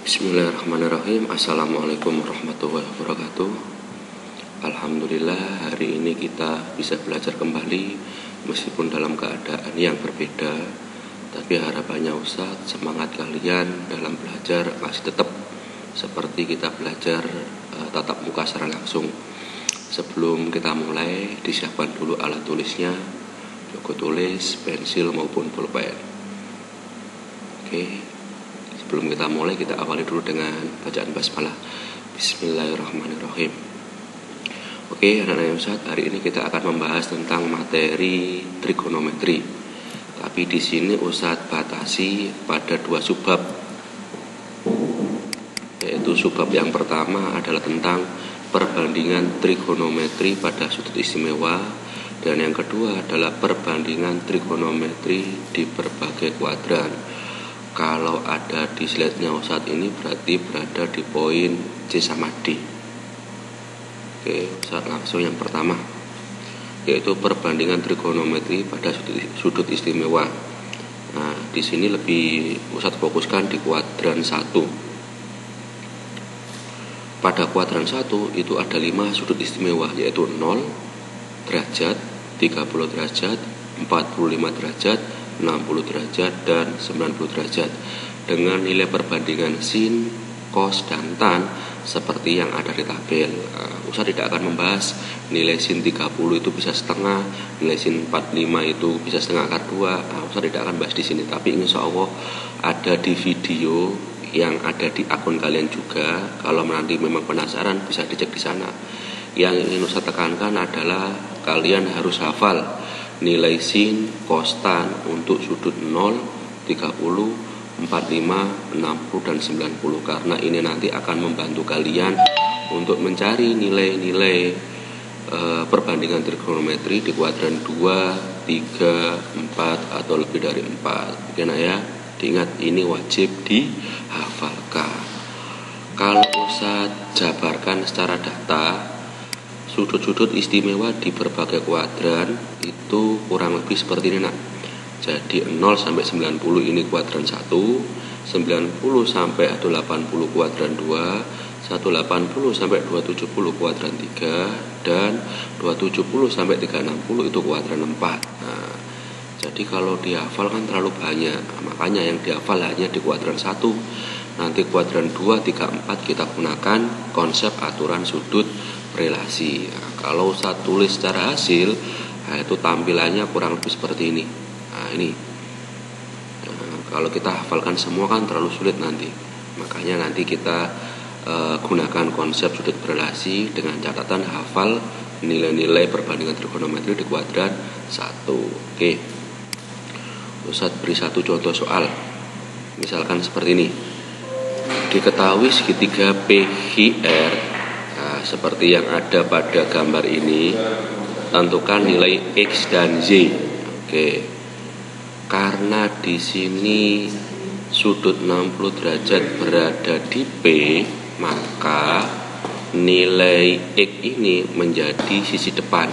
Bismillahirrahmanirrahim. Assalamualaikum warahmatullahi wabarakatuh. Alhamdulillah, hari ini kita bisa belajar kembali meskipun dalam keadaan yang berbeda. Tapi harapannya Ustadz, semangat kalian dalam belajar masih tetap seperti kita belajar tatap muka secara langsung. Sebelum kita mulai, disiapkan dulu alat tulisnya, buku tulis, pensil maupun pulpen. Oke. Sebelum kita mulai, kita awali dulu dengan bacaan basmalah. Bismillahirrahmanirrahim. Oke, anak-anak Ustadz, hari ini kita akan membahas tentang materi trigonometri. Tapi di sini Ustadz batasi pada 2 subbab. Yaitu subbab yang pertama adalah tentang perbandingan trigonometri pada sudut istimewa, dan yang kedua adalah perbandingan trigonometri di berbagai kuadran. Kalau ada di slide-nya saat ini berarti berada di poin C sama D. Oke, saat langsung yang pertama, yaitu perbandingan trigonometri pada sudut istimewa. Nah, di sini lebih Ustadz fokuskan di kuadran 1. Pada kuadran 1 itu ada 5 sudut istimewa, yaitu 0 derajat, 30 derajat, 45 derajat, 60 derajat, dan 90 derajat, dengan nilai perbandingan sin, cos, dan tan seperti yang ada di tabel. Ustadz tidak akan membahas nilai sin 30 itu bisa setengah, nilai sin 45 itu bisa setengah akar 2. Ustadz tidak akan bahas di sini, tapi insya Allah ada di video yang ada di akun kalian juga. Kalau nanti memang penasaran bisa dicek di sana. Yang ingin Ustadz tekankan adalah kalian harus hafal nilai sin, cos, tan untuk sudut 0, 30, 45, 60, dan 90, karena ini nanti akan membantu kalian untuk mencari nilai-nilai perbandingan trigonometri di kuadran 2, 3, 4, atau lebih dari 4. Oke, nah ya, diingat ini wajib dihafalkan. Kalau Ustadz jabarkan secara data, sudut-sudut istimewa di berbagai kuadran itu kurang lebih seperti ini, nak. Jadi 0 sampai 90 ini kuadran 1, 90 sampai 80 kuadran 2, 180 sampai 270 kuadran 3, dan 270 sampai 360 itu kuadran 4. Nah, jadi kalau dihafal kan terlalu banyak, makanya yang dihafal hanya di kuadran 1. Nanti kuadran 2, 3, 4 kita gunakan konsep aturan sudut relasi. Nah, kalau saya tulis secara hasil, nah itu tampilannya kurang lebih seperti ini. Nah, ini. Nah, kalau kita hafalkan semua kan terlalu sulit nanti. Makanya nanti kita gunakan konsep sudut relasi dengan catatan hafal nilai-nilai perbandingan trigonometri di kuadran 1. Oke. Ustadz beri 1 contoh soal. Misalkan seperti ini. Diketahui segitiga PQR seperti yang ada pada gambar ini, tentukan nilai X dan Y. Oke. Karena di sini sudut 60 derajat berada di P, maka nilai X ini menjadi sisi depan,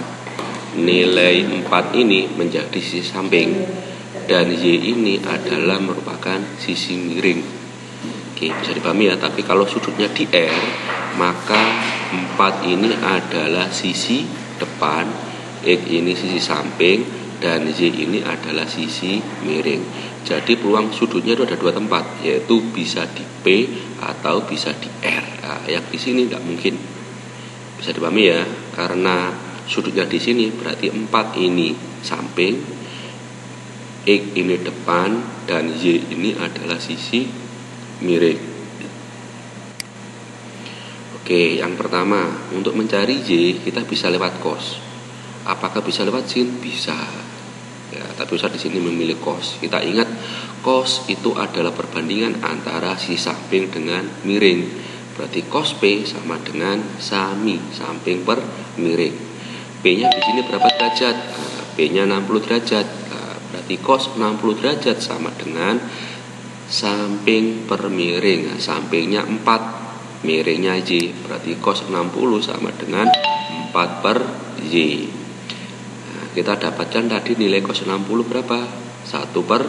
nilai 4 ini menjadi sisi samping, dan Y ini adalah merupakan sisi miring. Oke, bisa dipahami ya. Tapi kalau sudutnya di R, maka 4 ini adalah sisi depan, X ini sisi samping, dan Y ini adalah sisi miring. Jadi peluang sudutnya itu ada 2 tempat, yaitu bisa di P atau bisa di R. Nah, yang di sini tidak mungkin. Bisa dipahami ya, karena sudutnya di sini berarti 4 ini samping, X ini depan, dan Y ini adalah sisi miring. Oke, yang pertama, untuk mencari Y kita bisa lewat cos. Apakah bisa lewat sin? Bisa. Ya, tapi Ustadz di sini memilih cos. Kita ingat cos itu adalah perbandingan antara sisi samping dengan miring. Berarti cos P sama dengan sami samping per miring. P-nya di sini berapa derajat? Nah, P-nya 60 derajat. Nah, berarti cos 60 derajat sama dengan samping per miring. Nah, sampingnya 4, miringnya Y, berarti cos 60 sama dengan 4 per Y. Nah, kita dapatkan tadi nilai cos 60 berapa? 1 per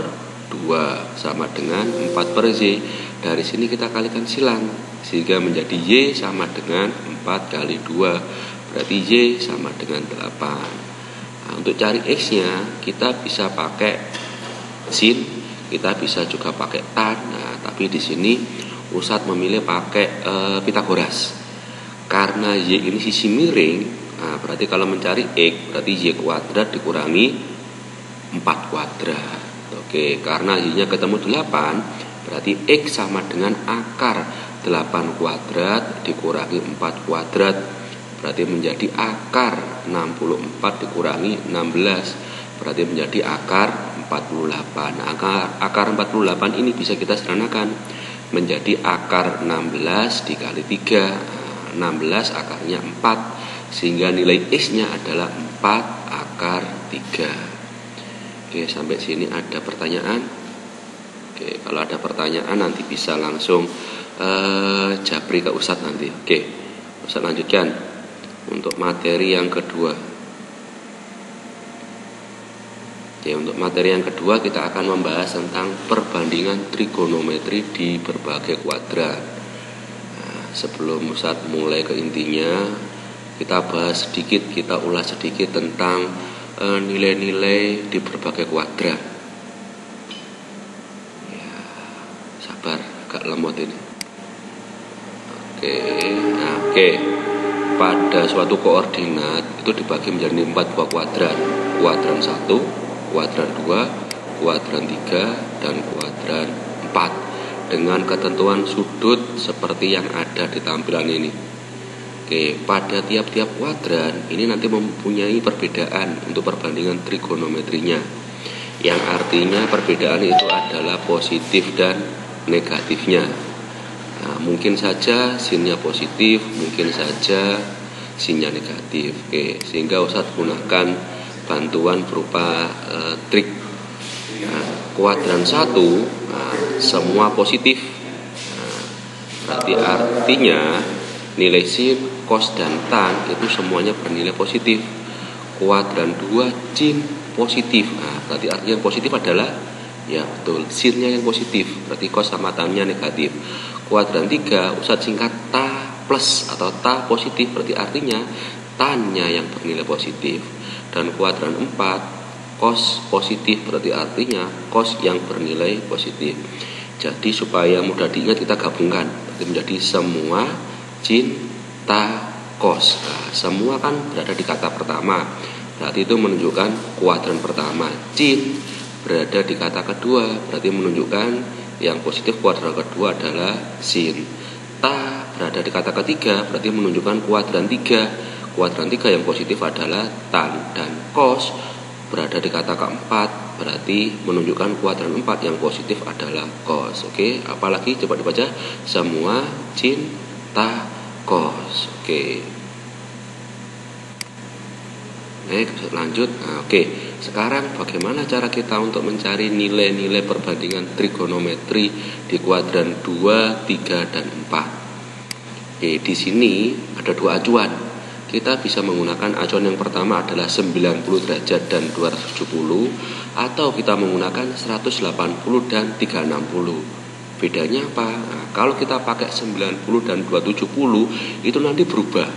2 sama dengan 4 per Y. Dari sini kita kalikan silang, sehingga menjadi Y sama dengan 4 kali 2, berarti Y sama dengan 8. Nah, untuk cari X-nya kita bisa pakai sin, kita bisa juga pakai tan. Nah, tapi di sini Ustadz memilih pakai Pitagoras. Karena Y ini sisi miring, nah, berarti kalau mencari X, berarti Y kuadrat dikurangi 4 kuadrat. Oke, karena Y-nya ketemu 8, berarti X sama dengan akar 8 kuadrat dikurangi 4 kuadrat, berarti menjadi akar 64 dikurangi 16, berarti menjadi akar 48. Nah, akar 48 ini bisa kita sederhanakan menjadi akar 16 dikali 3. 16 akarnya 4, sehingga nilai X-nya adalah 4 akar 3. Oke, sampai sini ada pertanyaan? Oke, kalau ada pertanyaan nanti bisa langsung japri ke Ustadz nanti. Oke, Ustadz lanjutkan untuk materi yang kedua. Oke, untuk materi yang kedua kita akan membahas tentang perbandingan trigonometri di berbagai kuadrat. Nah, sebelum Ustadz mulai ke intinya, kita bahas sedikit, kita ulas sedikit tentang nilai-nilai di berbagai kuadrat. Agak lemot ini. Oke. Pada suatu koordinat itu dibagi menjadi 4 buah kuadran. Kuadran 1, kuadran 2, kuadran 3, dan kuadran 4. Dengan ketentuan sudut seperti yang ada di tampilan ini. Oke, pada tiap-tiap kuadran ini nanti mempunyai perbedaan untuk perbandingan trigonometrinya. Yang artinya perbedaan itu adalah positif dan negatifnya. Nah, mungkin saja sinnya positif, mungkin saja sinnya negatif. Oke, sehingga Ustadz gunakan bantuan berupa trik. Nah, kuadran 1 semua positif. Nah, berarti artinya nilai sin, cos, dan tan itu semuanya bernilai positif. Kuadran 2 sin positif. Nah, berarti artinya positif adalah, ya betul, sinnya yang positif, berarti cos sama tan-nya negatif. Kuadran 3 Ustadz singkat ta plus atau ta positif, berarti artinya tan-nya yang bernilai positif. Dan kuadran 4 cos positif, berarti artinya cos yang bernilai positif. Jadi supaya mudah diingat kita gabungkan, berarti menjadi semua sin, ta, cos. Nah, semua kan berada di kata pertama, berarti itu menunjukkan kuadran pertama. Sin berada di kata kedua, berarti menunjukkan yang positif kuadran kedua adalah sin. Ta berada di kata ketiga, berarti menunjukkan kuadran 3. Kuadran 3 yang positif adalah tan. Dan cos berada di kata keempat, berarti menunjukkan kuadran 4 yang positif adalah cos. Oke, apalagi coba dibaca, semua sin, ta, cos. Oke. Lanjut. Nah, oke. Sekarang bagaimana cara kita untuk mencari nilai-nilai perbandingan trigonometri di kuadran 2, 3, dan 4? Oke, di sini ada 2 acuan. Kita bisa menggunakan acuan yang pertama adalah 90 derajat dan 270, atau kita menggunakan 180 dan 360. Bedanya apa? Nah, kalau kita pakai 90 dan 270 itu nanti berubah.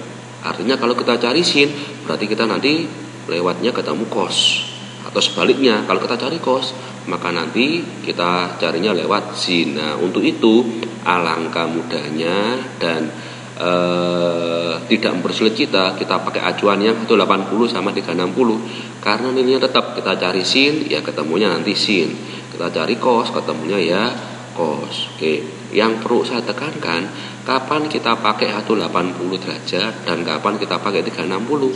Artinya kalau kita cari sin, berarti kita nanti lewatnya ketemu cos. Atau sebaliknya, kalau kita cari cos, maka nanti kita carinya lewat sin. Nah, untuk itu alangkah mudahnya dan tidak mempersulit kita pakai acuan yang 180 sama 360. Karena nilainya tetap, kita cari sin, ya ketemunya nanti sin. Kita cari cos, ketemunya ya cos. Oke, yang perlu saya tekankan, kapan kita pakai 180 derajat dan kapan kita pakai 360.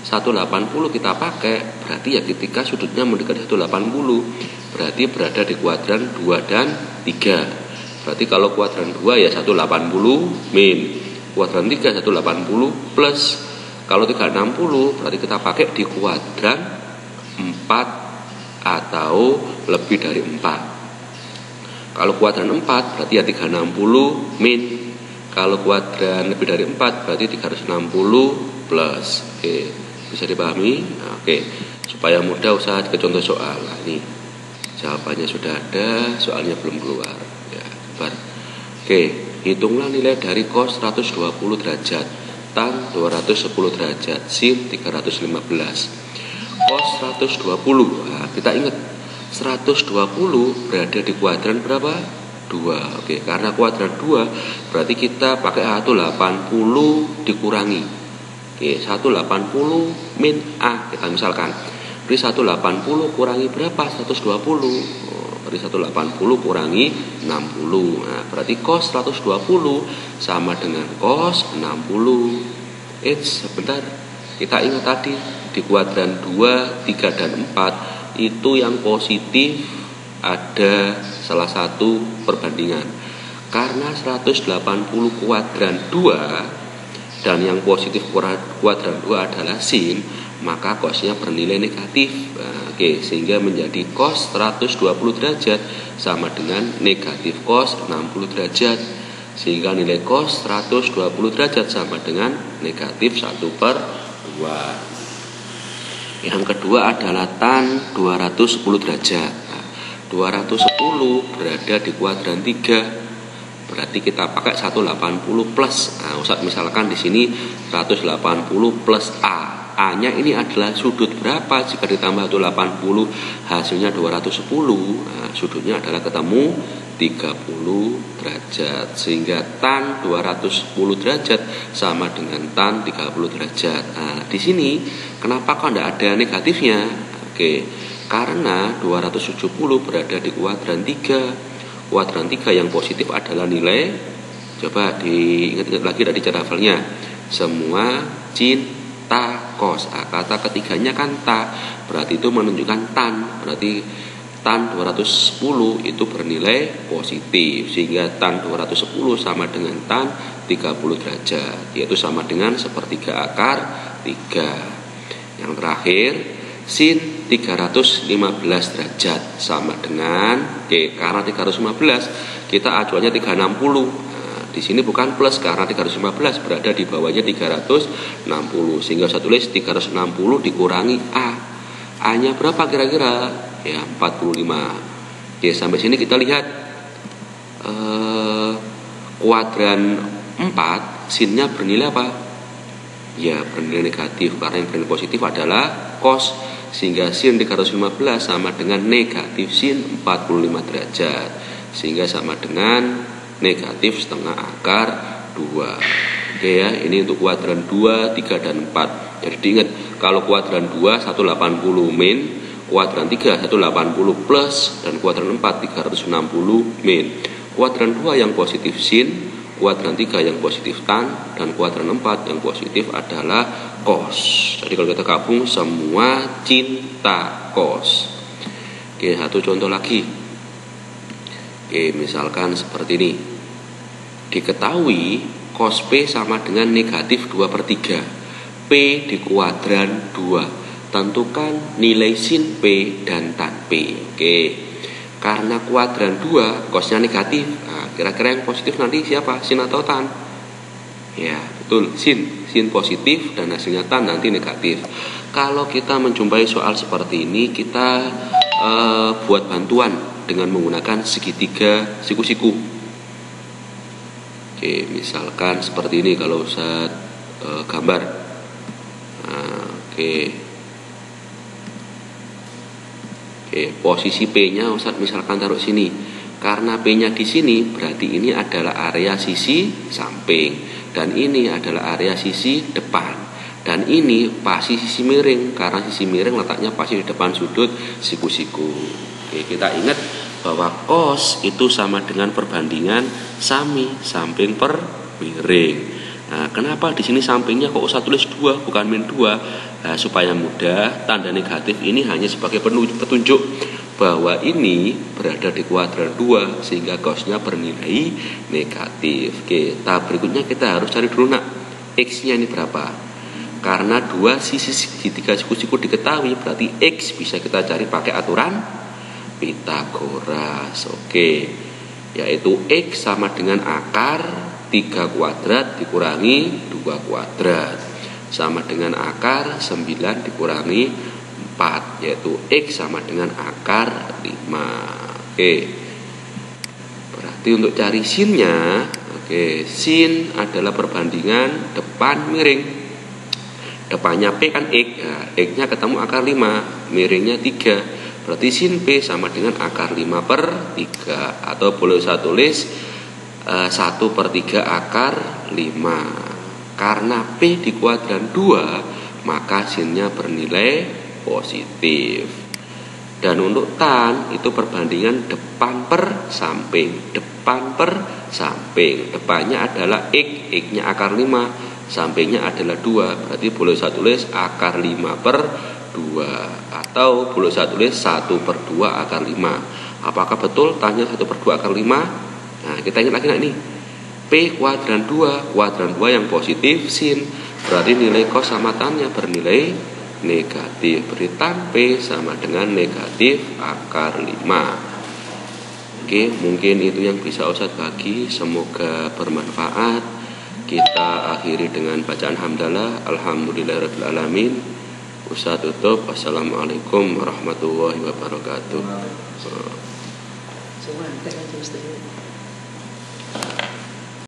180 kita pakai berarti ya ketika sudutnya mendekati 180, berarti berada di kuadran 2 dan 3. Berarti kalau kuadran 2 ya 180 min, kuadran 3 180 plus. Kalau 360 berarti kita pakai di kuadran 4 atau lebih dari 4. Kalau kuadran 4 berarti ya 360 min. Kalau kuadran lebih dari 4 berarti 360 plus. Oke, bisa dipahami? Nah, oke, supaya mudah usaha ke contoh soal. Nah, ini jawabannya sudah ada, soalnya belum keluar. Ya, sabar. Oke, hitunglah nilai dari cos 120 derajat, tan 210 derajat, sin 315. Cos 120, nah, kita ingat 120 berada di kuadran berapa? 2. Oke, karena kuadran 2 berarti kita pakai 180 dikurangi. Oke, 180 min A, kita misalkan. Beri 180 kurangi berapa? 120. Dari 180 kurangi 60. Nah, berarti cos 120 sama dengan cos 60. Sebentar. Kita ingat tadi di kuadran 2, 3 dan 4 itu yang positif ada salah satu perbandingan. Karena 180 kuadran 2 dan yang positif kuadran 2 adalah sin, maka cosnya bernilai negatif. Oke, sehingga menjadi cos 120 derajat sama dengan negatif cos 60 derajat. Sehingga nilai cos 120 derajat sama dengan negatif 1/2. Yang kedua adalah tan 210 derajat. 210 berada di kuadran 3. Berarti kita pakai 180 plus. Nah, Ustaz misalkan di sini 180 plus A. A-nya ini adalah sudut berapa jika ditambah 180 hasilnya 210. Nah, sudutnya adalah ketemu 30 derajat. Sehingga tan 210 derajat sama dengan tan 30 derajat. Nah, di sini kenapa kok tidak ada negatifnya? Oke, karena 270 berada di kuadran 3. Kuadran 3 yang positif adalah nilai, coba diingat-ingat lagi dari cara hafalnya, semua cinta cos. Kata ketiganya kan ta, berarti itu menunjukkan tan, berarti tan 210 itu bernilai positif, sehingga tan 210 sama dengan tan 30 derajat, yaitu sama dengan sepertiga akar 3. Yang terakhir, sin 315 derajat sama dengan, karena 315 kita acuannya 360. Di sini bukan plus karena 315 berada di bawahnya 360, sehingga saya tulis 360 dikurangi A. A-nya berapa kira-kira? Ya, 45. Oke, sampai sini kita lihat kuadran 4 sinnya bernilai apa? Ya, bernilai negatif karena yang bernilai positif adalah cos, sehingga sin 315 sama dengan negatif sin 45 derajat, sehingga sama dengan negatif setengah akar 2. Oke ya, ini untuk kuadran 2, 3 dan 4. Jadi diingat, kalau kuadran 2 180 min, kuadran 3 180 plus, dan kuadran 4 360 min. Kuadran 2 yang positif sin, kuadran 3 yang positif tan, dan kuadran 4 yang positif adalah cos. Jadi kalau kita gabung semua cinta cos. Oke, satu contoh lagi. Oke, misalkan seperti ini. Diketahui cos P sama dengan negatif 2/3. P di kuadran 2. Tentukan nilai sin P dan tan P. Oke, karena kuadran 2 cosnya negatif. Nah, kira-kira yang positif nanti siapa? Sin atau tan? Ya, betul, sin. Sin positif dan hasilnya tan nanti negatif. Kalau kita menjumpai soal seperti ini, kita buat bantuan dengan menggunakan segitiga siku-siku. Oke, misalkan seperti ini kalau Ustaz gambar. Nah, oke, posisi P-nya Ustaz misalkan taruh sini. Karena P-nya di sini, berarti ini adalah area sisi samping, dan ini adalah area sisi depan, dan ini pasti sisi miring, karena sisi miring letaknya pasti di depan sudut siku-siku. Oke, kita ingat bahwa cos itu sama dengan perbandingan sami samping per miring. Nah, kenapa di sini sampingnya kok usah tulis 2 bukan min 2? Nah, supaya mudah, tanda negatif ini hanya sebagai petunjuk bahwa ini berada di kuadran 2 sehingga cosnya bernilai negatif. Oke, tahap berikutnya kita harus cari dulu X-nya ini berapa? Karena 2 sisi segitiga siku-siku diketahui, berarti X bisa kita cari pakai aturan Pitagoras. Oke, yaitu X sama dengan akar 3 kuadrat dikurangi 2 kuadrat, sama dengan akar 9 dikurangi 4, yaitu X sama dengan akar 5. Oke, berarti Jadi untuk cari sinnya, oke, sin adalah perbandingan depan miring. Depannya P kan X, nah, X-nya ketemu akar 5, miringnya 3. Berarti sin P sama dengan akar 5/3. Atau boleh saya tulis 1/3 akar 5. Karena P di kuadran 2, maka sinnya bernilai positif. Dan untuk tan itu perbandingan depan per samping. Depan per samping. Depannya adalah X, X-nya akar 5, sampingnya adalah 2. Berarti boleh saya tulis akar 5/2. Atau boleh saya tulis 1/2 akar 5. Apakah betul tannya 1/2 akar 5? Nah, kita ingat lagi nih. P kuadran 2 yang positif sin. Berarti nilai cos sama tannya bernilai negatif. Berarti tan P sama dengan negatif akar 5. Oke, mungkin itu yang bisa Ustadz bagi. Semoga bermanfaat. Kita akhiri dengan bacaan hamdalah. Alhamdulillahirabbil alamin. Ustadz tutup. Wassalamualaikum warahmatullahi wabarakatuh.